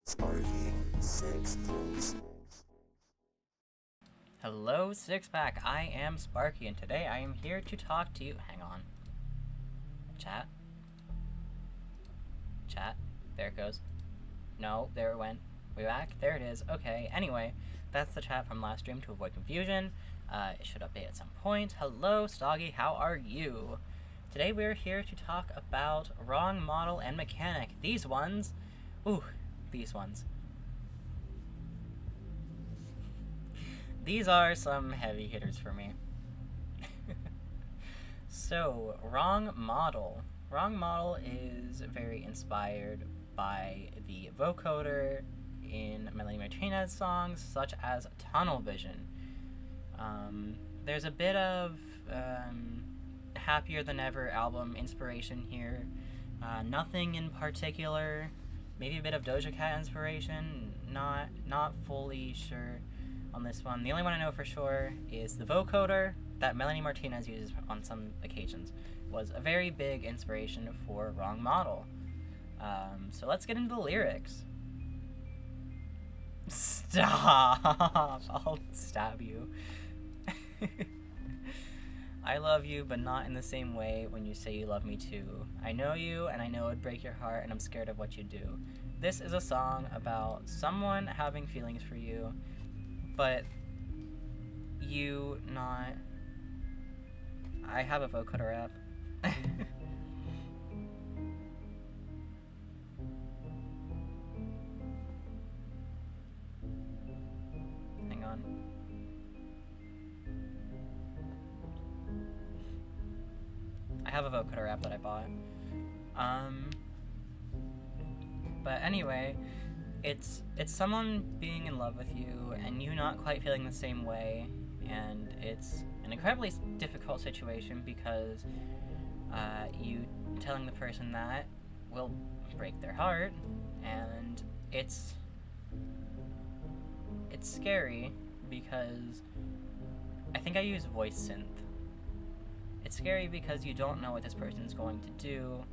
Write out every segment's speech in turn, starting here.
Sparky, six pulls. Hello, Six Pack. I am Sparky, and today I am here to talk to you. Hang on. Chat. Chat. There it goes. No, there it went. We back? There it is. Okay, anyway, that's the chat from last stream to avoid confusion. It should update at some point. Hello, Stoggy, how are you? Today we're here to talk about wrong model and mechanic. These ones. Ooh, these ones. These are some heavy hitters for me. So, wrong model. Wrong model is very inspired by the vocoder in Melanie Martinez's songs, such as Tunnel Vision. There's a bit of Happier Than Ever album inspiration here. Nothing in particular. Maybe a bit of Doja Cat inspiration. Not fully sure on this one. The only one I know for sure is the vocoder that Melanie Martinez uses on some occasions. Was a very big inspiration for Wrong Model. So let's get into the lyrics. Stop! I'll stab you. I love you, but not in the same way when you say you love me too. I know you, and I know it'd break your heart, and I'm scared of what you do. This is a song about someone having feelings for you, but you not... I have a vocoder app. Hang on. I have a vocoder app that I bought. But anyway, it's someone being in love with you and you not quite feeling the same way, and it's an incredibly difficult situation because you telling the person that will break their heart, and it's scary because I think I use voice synth. It's scary because you don't know what this person's going to do,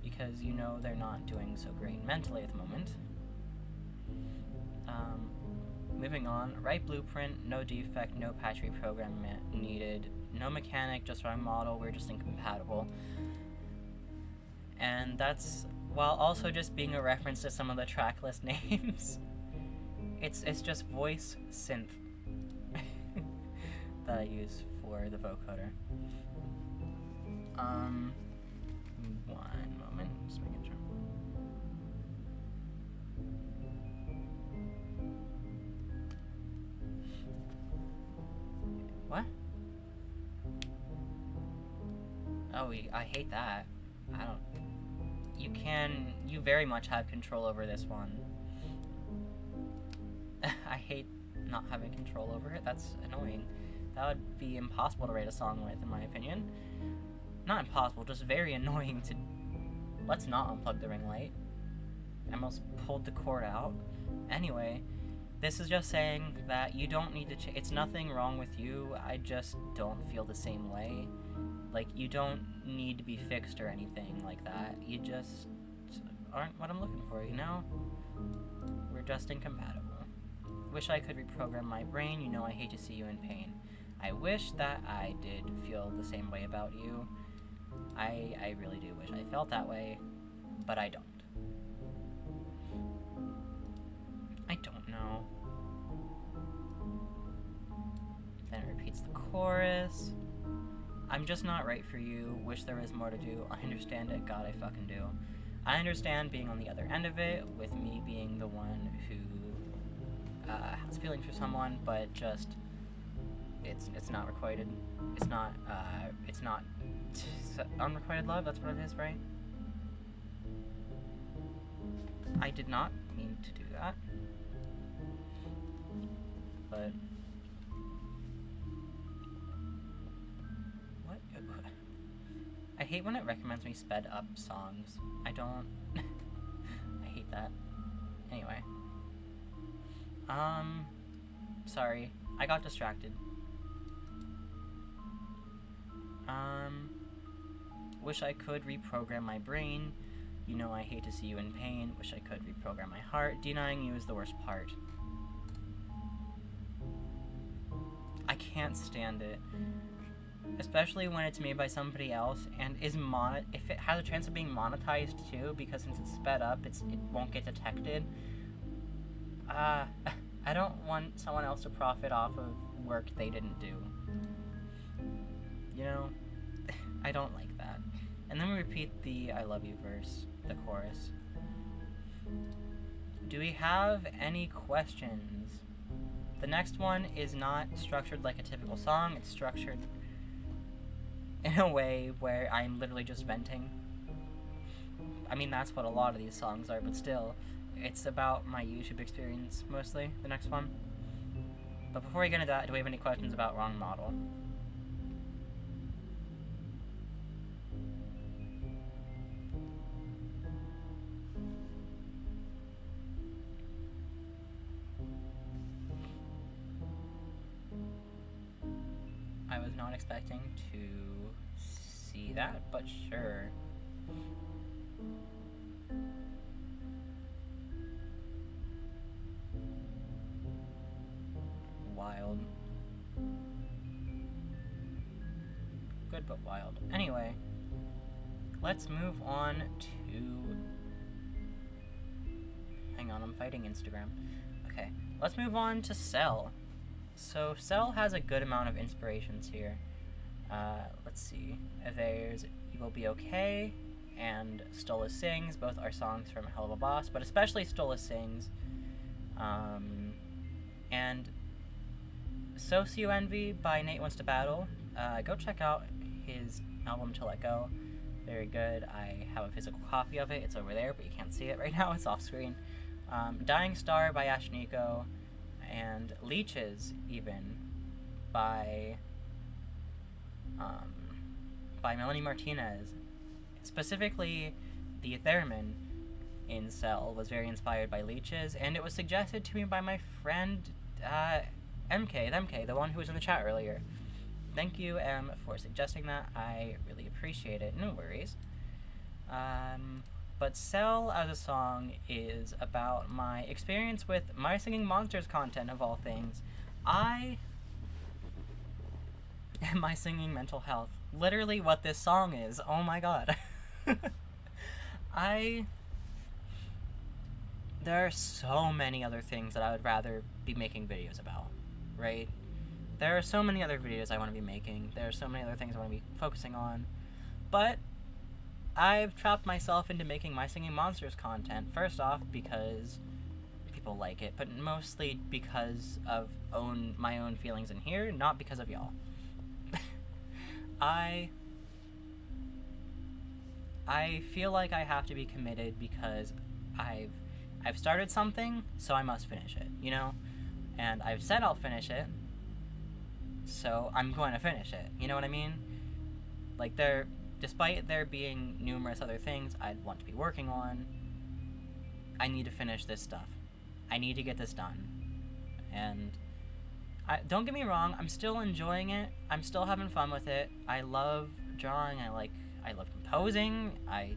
because you know they're not doing so great mentally at the moment. Moving on, right blueprint, no defect, no patch reprogram needed, no mechanic, just wrong model, we're just incompatible. And that's, while also just being a reference to some of the track list names, it's just voice synth that I use for the vocoder. One moment, just making sure. What? Oh, I hate that. I don't... You very much have control over this one. I hate not having control over it. That's annoying. That would be impossible to write a song with, in my opinion. Not impossible, just very annoying to... Let's not unplug the ring light. I almost pulled the cord out. Anyway, this is just saying that you don't need to it's nothing wrong with you, I just don't feel the same way. Like, you don't need to be fixed or anything like that. You just aren't what I'm looking for, you know? We're just incompatible. Wish I could reprogram my brain, you know I hate to see you in pain. I wish that I did feel the same way about you. I really do wish I felt that way, but I don't. I don't know. Then it repeats the chorus. I'm just not right for you, wish there was more to do, I understand it, God I fucking do. I understand being on the other end of it, with me being the one who has feelings for someone, but just, it's not requited. It's not unrequited love, that's what it is, right? I did not mean to do that. But... What? I hate when it recommends me sped up songs. I don't... I hate that. Anyway. Sorry. I got distracted. Wish I could reprogram my brain. You know I hate to see you in pain. Wish I could reprogram my heart. Denying you is the worst part. I can't stand it. Especially when it's made by somebody else and is if it has a chance of being monetized too, because since it's sped up, it won't get detected. I don't want someone else to profit off of work they didn't do. You know? I don't like that. And then we repeat the I love you verse, the chorus. Do we have any questions? The next one is not structured like a typical song. It's structured in a way where I'm literally just venting. I mean, that's what a lot of these songs are, but still, it's about my YouTube experience, mostly, the next one. But before we get into that, do we have any questions about Wrong Model? I was not expecting to see that, but sure. Wild. Good, but wild. Anyway, let's move on to... Hang on, I'm fighting Instagram. Okay, let's move on to Cell. So, Cell has a good amount of inspirations here. Let's see. There's You Will Be Okay and Stola Sings. Both are songs from Hell of a Boss, but especially Stola Sings. And Socio Envy by Nate Wants to Battle. Go check out his album To Let Go. Very good. I have a physical copy of it. It's over there, but you can't see it right now. It's off screen. Dying Star by Ashniko. And Leeches, even, by Melanie Martinez. Specifically, the theremin in Cell was very inspired by Leeches, and it was suggested to me by my friend, MK, the one who was in the chat earlier. Thank you, M, for suggesting that. I really appreciate it. No worries. But Cell as a song is about my experience with My Singing Monsters content, of all things. And my singing mental health. Literally what this song is. Oh my god. There are so many other things that I would rather be making videos about, right? There are so many other videos I want to be making. There are so many other things I want to be focusing on. But I've trapped myself into making My Singing Monsters content, first off because people like it, but mostly because of my own feelings in here, not because of y'all. I feel like I have to be committed because I've started something, so I must finish it, you know? And I've said I'll finish it, so I'm going to finish it, you know what I mean? Like, despite there being numerous other things I'd want to be working on, I need to finish this stuff. I need to get this done. And don't get me wrong, I'm still enjoying it. I'm still having fun with it. I love drawing. I love composing. I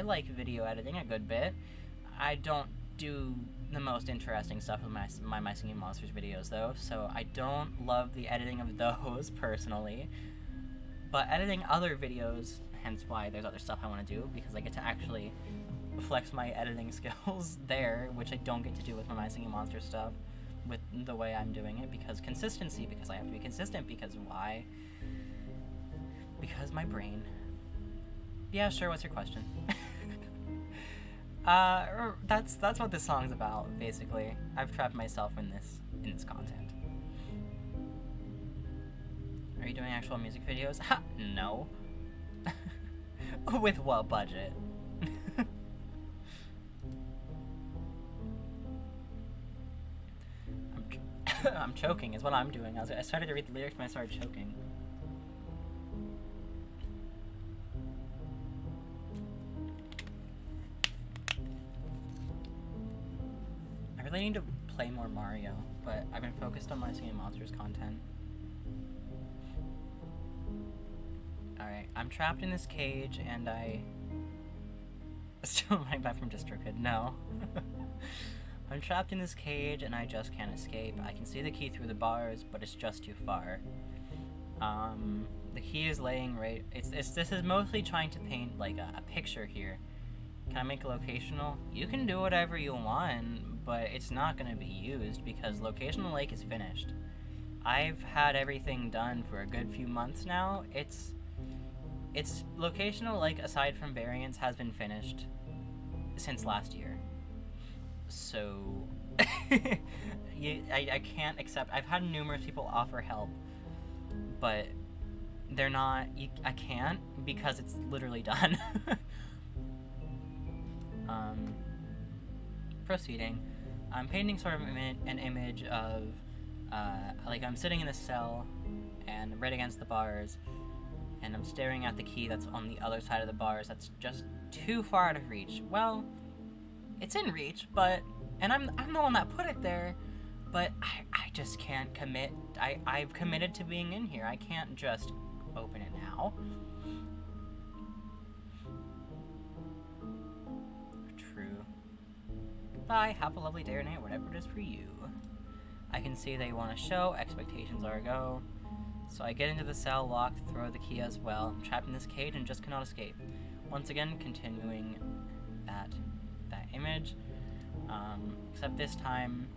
like video editing a good bit. I don't do the most interesting stuff with my Singing Monsters videos, though, so I don't love the editing of those, personally. But editing other videos, hence why there's other stuff I want to do, because I get to actually flex my editing skills there, which I don't get to do with my Singing Monsters stuff, with the way I'm doing it, because consistency, because I have to be consistent, because why? Because my brain. Yeah, sure, what's your question? That's what this song's about, basically. I've trapped myself in this content. Are you doing actual music videos? Ha! No. With what budget? I'm choking is what I'm doing. I started to read the lyrics when I started choking. I really need to play more Mario, but I've been focused on my Singing Monsters content. Alright, I'm trapped in this cage, and Still running back from DistroKid. No. I'm trapped in this cage and I just can't escape. I can see the key through the bars, but it's just too far. The key is laying right... This is mostly trying to paint, like, a picture here. Can I make a locational? You can do whatever you want, but it's not going to be used because Locational Lake is finished. I've had everything done for a good few months now. It's Locational Lake, aside from variants, has been finished since last year. So... I can't accept... I've had numerous people offer help, but they're not... I can't because it's literally done. Proceeding. I'm painting sort of an image of, like I'm sitting in a cell and right against the bars, and I'm staring at the key that's on the other side of the bars that's just too far out of reach. Well, it's in reach, but, and I'm the one that put it there, but I just can't commit. I've committed to being in here. I can't just open it now. True. Bye, have a lovely day or night, whatever it is for you. I can see they want to show, expectations are a go. So I get into the cell, locked, throw the key as well. I'm trapped in this cage and just cannot escape. Once again, continuing that image. Except this time,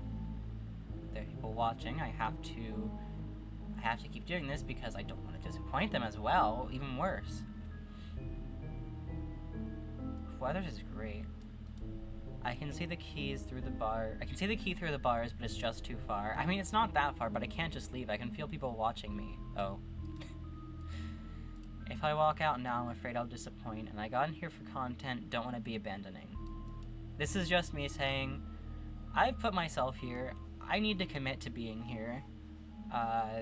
there are people watching. I have to keep doing this because I don't want to disappoint them as well. Even worse. Weathers is great. I can see the keys through the bar. I can see the key through the bars, but it's just too far. I mean, it's not that far, but I can't just leave. I can feel people watching me. Oh. If I walk out now, I'm afraid I'll disappoint, and I got in here for content, don't want to be abandoning. This is just me saying, I've put myself here. I need to commit to being here.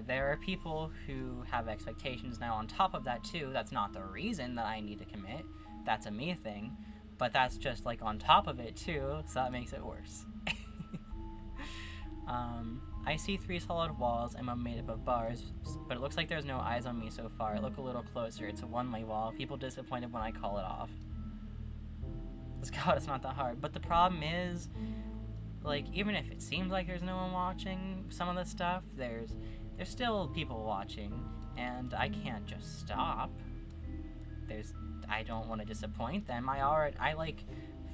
There are people who have expectations now on top of that, too. That's not the reason that I need to commit. That's a me thing. But that's just, like, on top of it, too, so that makes it worse. I see 3 solid walls, and I'm made up of bars, but it looks like there's no eyes on me so far. Look a little closer. It's a one-way wall. People disappointed when I call it off. God, it's not that hard. But the problem is, like, even if it seems like there's no one watching some of the stuff, there's still people watching, and I can't just stop. I don't want to disappoint them.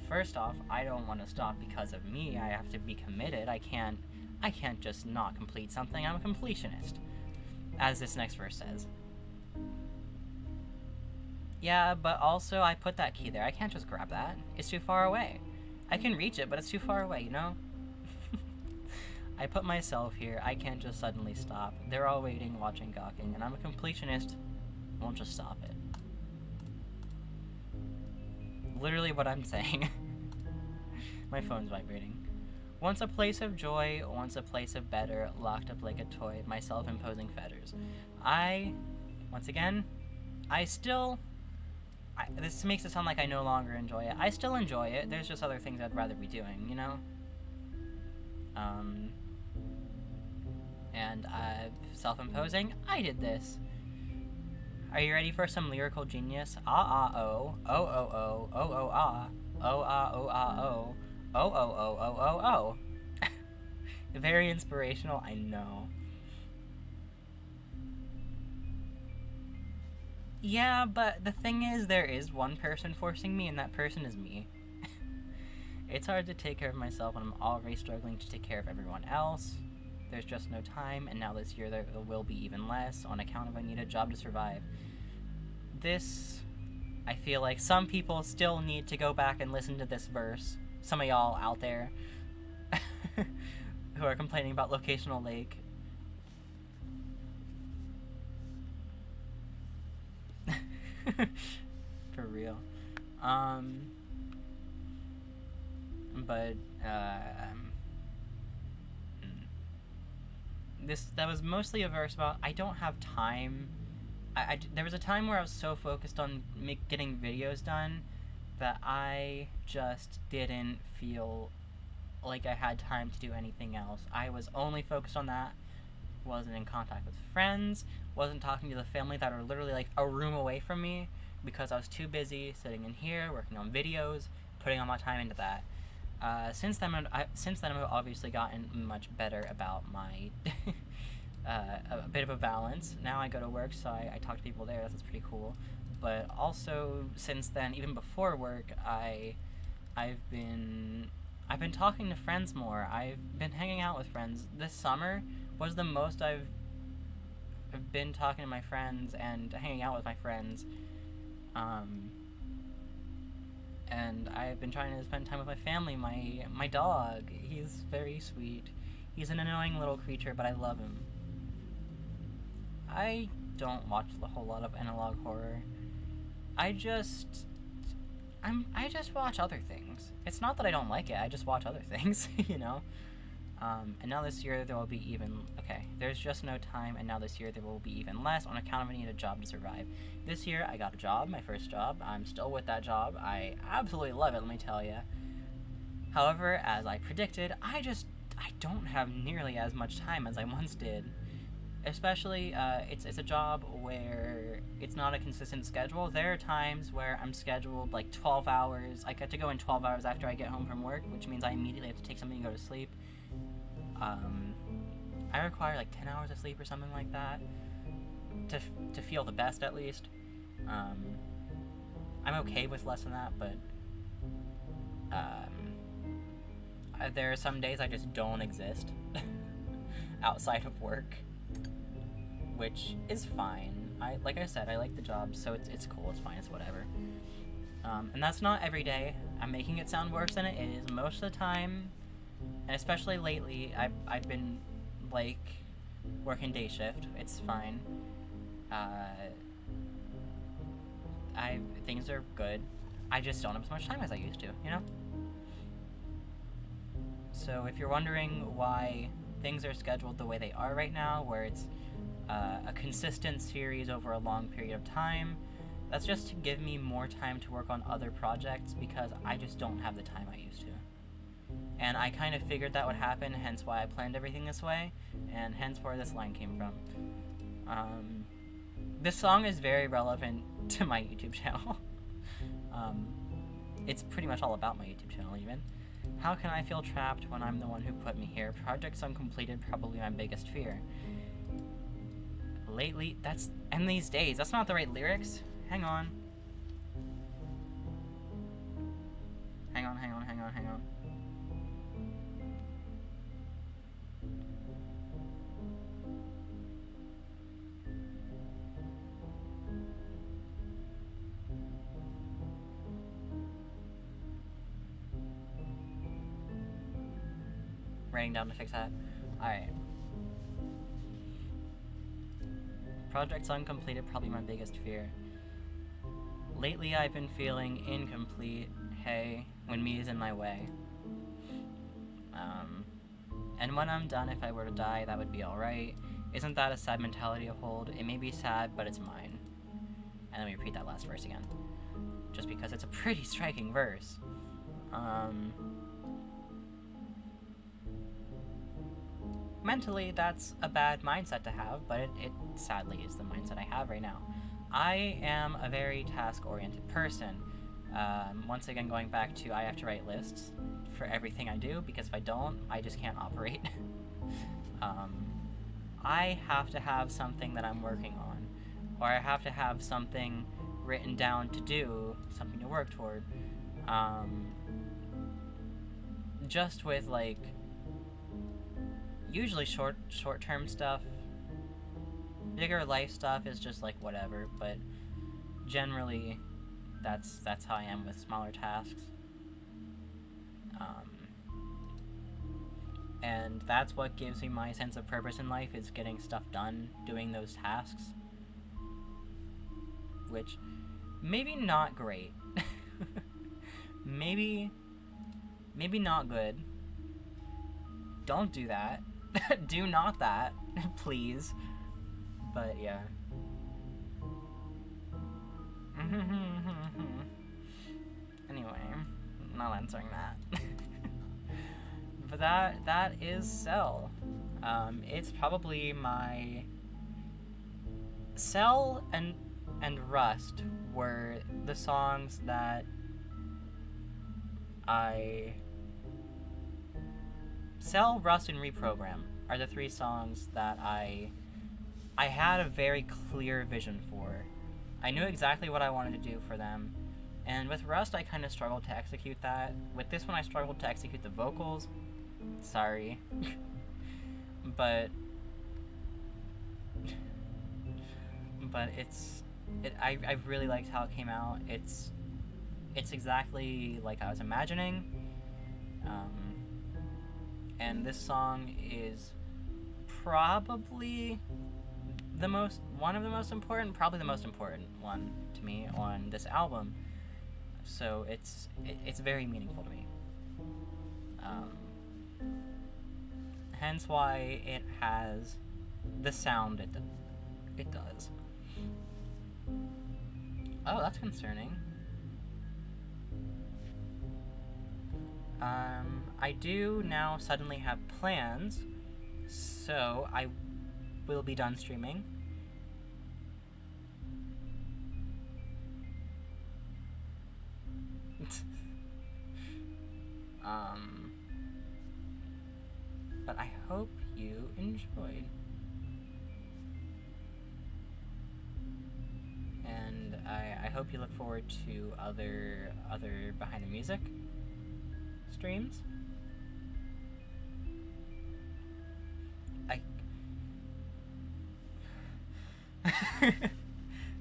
First off, I don't want to stop because of me. I have to be committed. I can't just not complete something. I'm a completionist, as this next verse says. Yeah, but also I put that key there. I can't just grab that. It's too far away. I can reach it, but it's too far away, you know? I put myself here. I can't just suddenly stop. They're all waiting, watching, gawking, and I'm a completionist. Won't just stop it. Literally what I'm saying. My phone's vibrating. Once a place of joy, once a place of better, locked up like a toy, my self-imposing fetters. Once again, this makes it sound like I no longer enjoy it. I still enjoy it. There's just other things I'd rather be doing, you know? And self-imposing, I did this. Are you ready for some lyrical genius? Ah-ah-oh, oh-oh-oh, oh-oh-ah, oh-ah-oh-ah-oh, oh-oh-oh-oh-oh-oh. Very inspirational, I know. Yeah, but the thing is, there is one person forcing me, and that person is me. It's hard to take care of myself when I'm already struggling to take care of everyone else. There's just no time, and now this year there will be even less on account of I need a job to survive. This, I feel like some people still need to go back and listen to this verse. Some of y'all out there who are complaining about Locational Lake. For real. That was mostly a verse about I don't have time. There was a time where I was so focused on getting videos done that I just didn't feel like I had time to do anything else. I was only focused on that, wasn't in contact with friends, wasn't talking to the family that are literally like a room away from me because I was too busy sitting in here working on videos putting all my time into that. Since then, I've obviously gotten much better about my a bit of a balance. Now I go to work, so I talk to people there. That's pretty cool. But also since then, even before work, I've been talking to friends more. I've been hanging out with friends. This summer was the most I've been talking to my friends and hanging out with my friends. And I've been trying to spend time with my family. My dog, he's very sweet. He's an annoying little creature, but I love him. I don't watch a whole lot of analog horror. I just watch other things. It's not that I don't like it, I just watch other things, you know? And now this year there will be there's just no time, and now this year there will be even less on account of I need a job to survive. This year I got a job, my first job. I'm still with that job. I absolutely love it, let me tell you. However, as I predicted, I don't have nearly as much time as I once did. Especially, it's a job where it's not a consistent schedule. There are times where I'm scheduled like 12 hours. I get to go in 12 hours after I get home from work, which means I immediately have to take something to go to sleep. I require like 10 hours of sleep or something like that to feel the best, at least. I'm okay with less than that, but there are some days I just don't exist outside of work, which is fine. Like I said, I like the job, so it's cool, it's fine, it's whatever. And that's not every day. I'm making it sound worse than it is. Most of the time, and especially lately, I've been, like, working day shift. It's fine. Things are good. I just don't have as much time as I used to, you know? So if you're wondering why things are scheduled the way they are right now, where it's a consistent series over a long period of time, that's just to give me more time to work on other projects, because I just don't have the time I used to. And I kind of figured that would happen, hence why I planned everything this way, and hence where this line came from. This song is very relevant to my YouTube channel. It's pretty much all about my YouTube channel, even. How can I feel trapped when I'm the one who put me here? Projects uncompleted, probably my biggest fear. Lately, and these days, that's not the right lyrics. Hang on. Hang on. Writing down to fix that. Alright. Projects uncompleted, probably my biggest fear. Lately I've been feeling incomplete, hey, when me is in my way. And when I'm done, if I were to die, that would be alright. Isn't that a sad mentality to hold? It may be sad, but it's mine. And let me repeat that last verse again, just because it's a pretty striking verse. Mentally, that's a bad mindset to have, but it sadly is the mindset I have right now. I am a very task-oriented person. Once again, going back to I have to write lists for everything I do, because if I don't, I just can't operate. I have to have something that I'm working on, or I have to have something written down to do, something to work toward. Just with, like, usually short-term stuff. Bigger life stuff is just like whatever, but generally that's how I am with smaller tasks. And that's what gives me my sense of purpose in life, is getting stuff done, doing those tasks. Which, maybe not great. maybe not good. Don't do that. Do not that, please. But yeah. Anyway, I'm not answering that. But that is Cell. It's probably my Cell and Rust were the songs that Sell, Rust, and Reprogram are the 3 songs that I had a very clear vision for. I knew exactly what I wanted to do for them. And with Rust, I kind of struggled to execute that. With this one, I struggled to execute the vocals. Sorry. but I really liked how it came out. It's exactly like I was imagining. And this song is probably one of the most important, probably the most important one to me on this album. So it's very meaningful to me. Hence why it has the sound it does. Oh, that's concerning. I do now suddenly have plans, so I will be done streaming. But I hope you enjoyed. And I hope you look forward to other behind the music streams.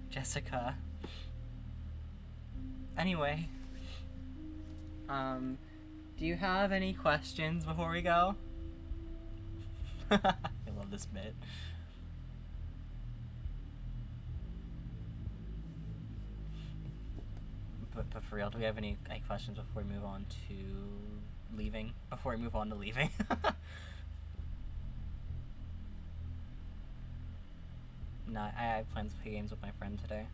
Jessica. Anyway, do you have any questions before we go? I love this bit. But for real, do we have any questions before we move on to leaving? Before we move on to leaving? No, I have plans to play games with my friend today.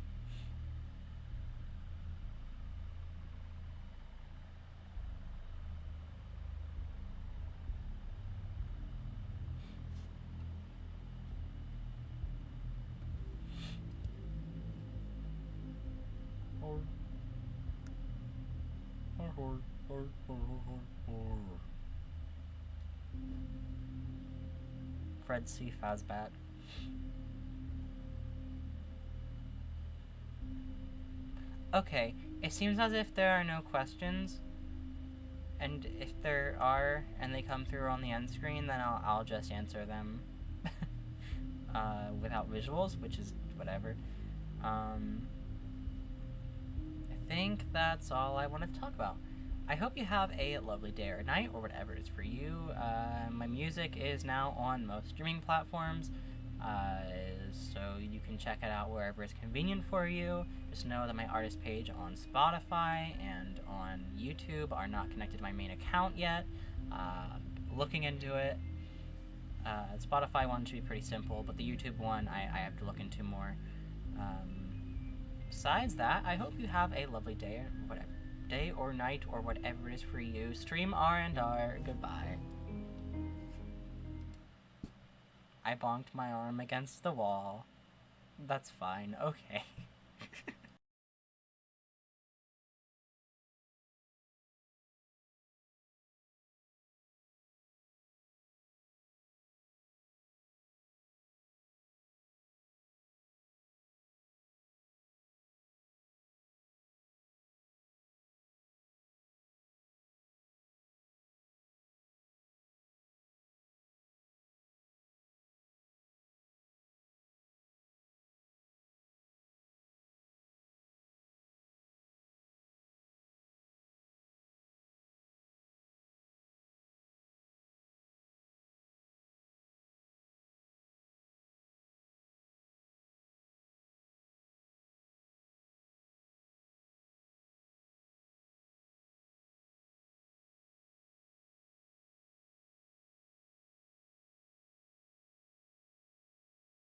Fred C. Fazbat. Okay, it seems as if there are no questions, and if there are, and they come through on the end screen, then I'll just answer them without visuals, which is whatever. I think that's all I wanted to talk about. I hope you have a lovely day or night, or whatever it is for you. My music is now on most streaming platforms, so you can check it out wherever it's convenient for you. Just know that my artist page on Spotify and on YouTube are not connected to my main account yet. Looking into it. Spotify one should be pretty simple, but the YouTube one I have to look into more. Besides that, I hope you have a lovely day or whatever. Day or night or whatever it is for you. Stream R&R. Goodbye. I bonked my arm against the wall. That's fine. Okay.